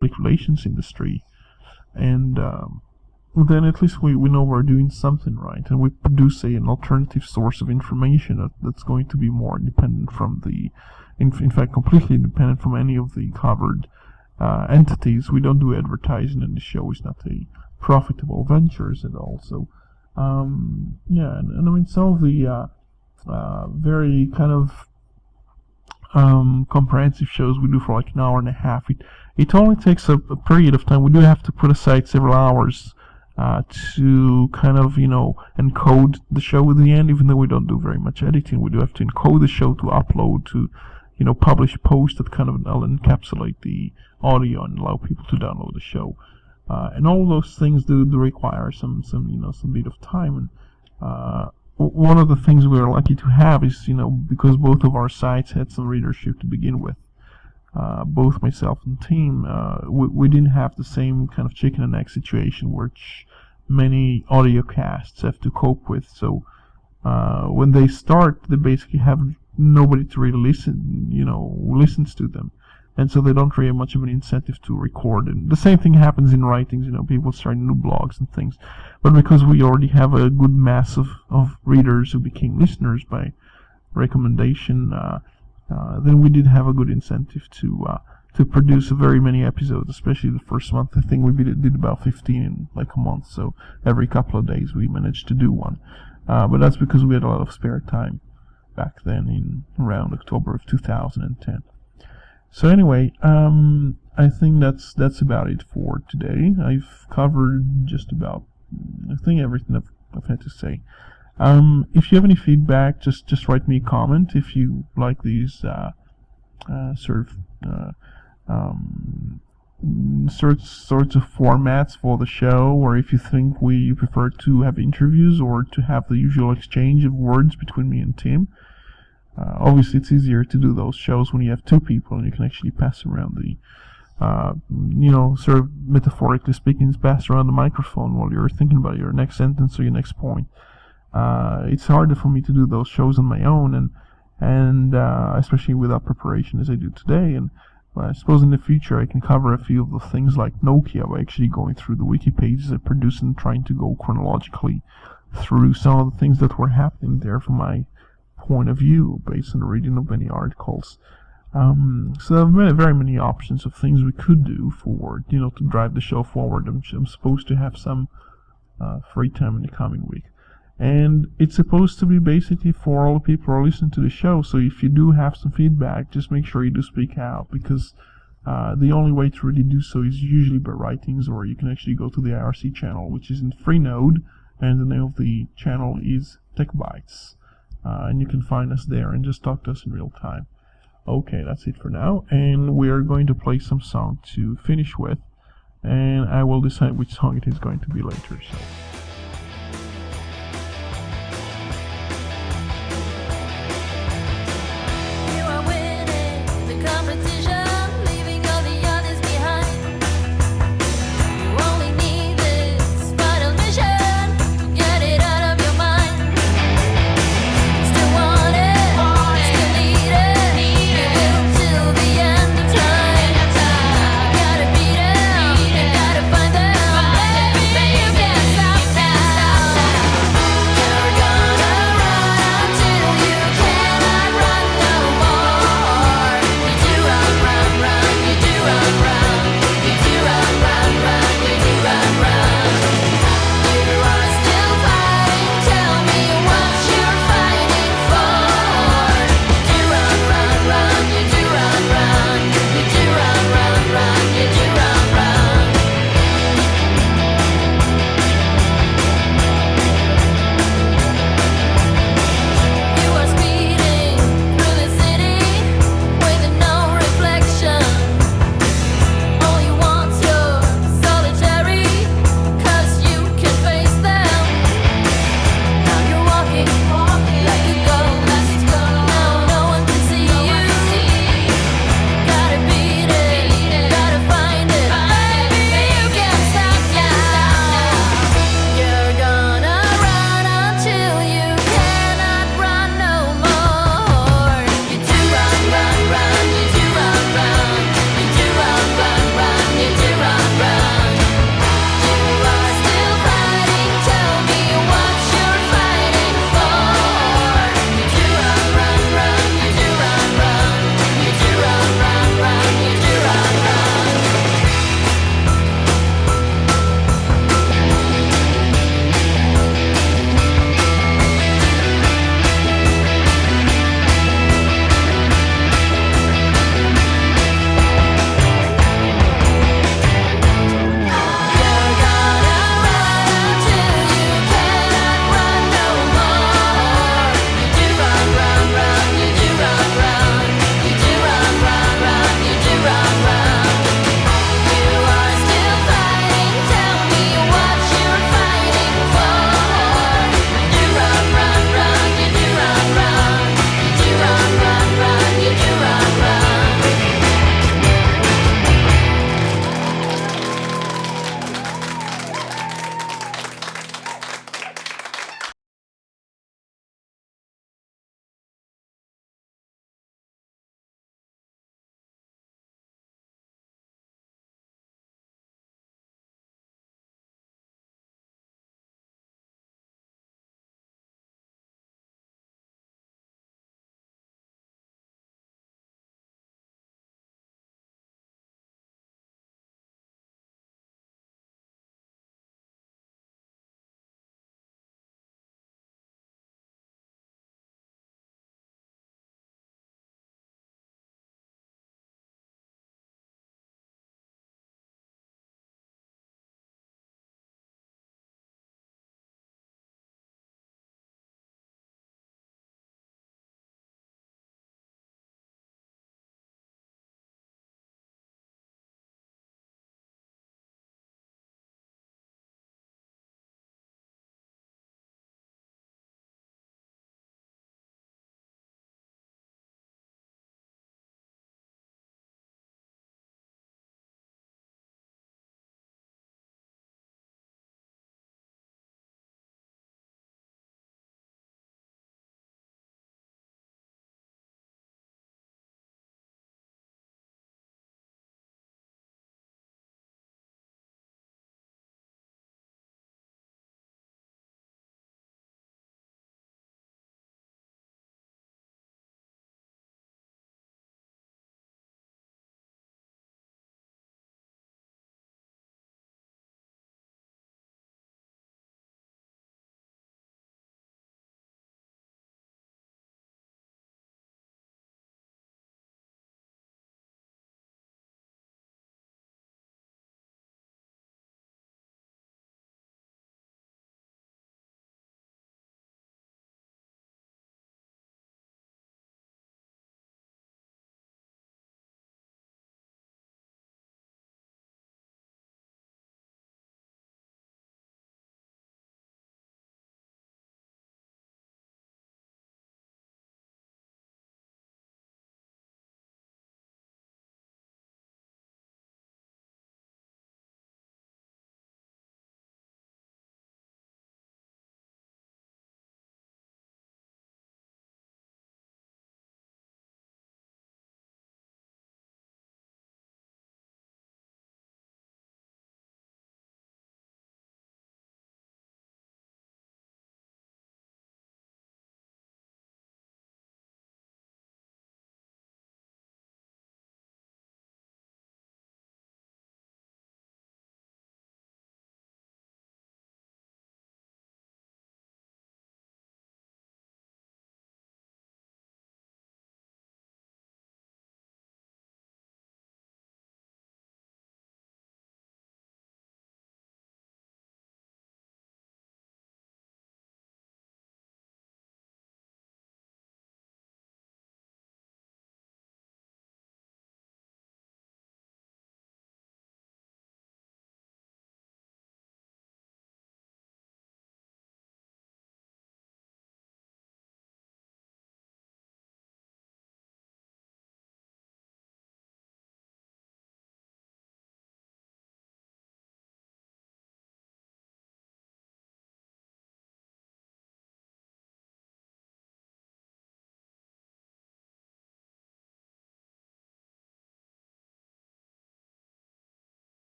public relations industry, and then at least we know we're doing something right, and we produce an alternative source of information that's going to be more independent from the, in fact, completely independent from any of the covered entities. We don't do advertising, and the show is not a profitable ventures at all. So, yeah, and I mean, some of the very kind of comprehensive shows we do for like an hour and a half. It only takes a period of time. We do have to put aside several hours to kind of, encode the show at the end, even though we don't do very much editing. We do have to encode the show to upload, to, publish a post that kind of encapsulate the audio and allow people to download the show. And all those things do require some bit of time. And one of the things we are lucky to have is, because both of our sites had some readership to begin with, both myself and team, we didn't have the same kind of chicken and egg situation which many audio casts have to cope with. So when they start, they basically have nobody to really listens to them, and so they don't really have much of an incentive to record. And the same thing happens in writings. People start new blogs and things, but because we already have a good mass of readers who became listeners by recommendation, then we did have a good incentive to produce very many episodes, especially the first month. I think we did about 15 in like a month, so every couple of days we managed to do one. But that's because we had a lot of spare time back then, in around October of 2010. So anyway, I think that's about it for today. I've covered just about, I think, everything I've had to say. If you have any feedback, just write me a comment. If you like these sorts of formats for the show, or if you think you prefer to have interviews or to have the usual exchange of words between me and Tim. Obviously, it's easier to do those shows when you have two people and you can actually pass around the, sort of metaphorically speaking, pass around the microphone while you're thinking about your next sentence or your next point. It's harder for me to do those shows on my own, and especially without preparation as I do today. And I suppose in the future I can cover a few of the things like Nokia by actually going through the wiki pages I produced and trying to go chronologically through some of the things that were happening there from my point of view based on the reading of many articles. So there are very many options of things we could do for, to drive the show forward. I'm supposed to have some free time in the coming week. And it's supposed to be basically for all the people who are listening to the show. So if you do have some feedback, just make sure you do speak out, because the only way to really do so is usually by writings, or you can actually go to the IRC channel, which is in Freenode, and the name of the channel is TechBytes. And you can find us there and just talk to us in real time. Okay, that's it for now, and we are going to play some song to finish with, and I will decide which song it is going to be later. So.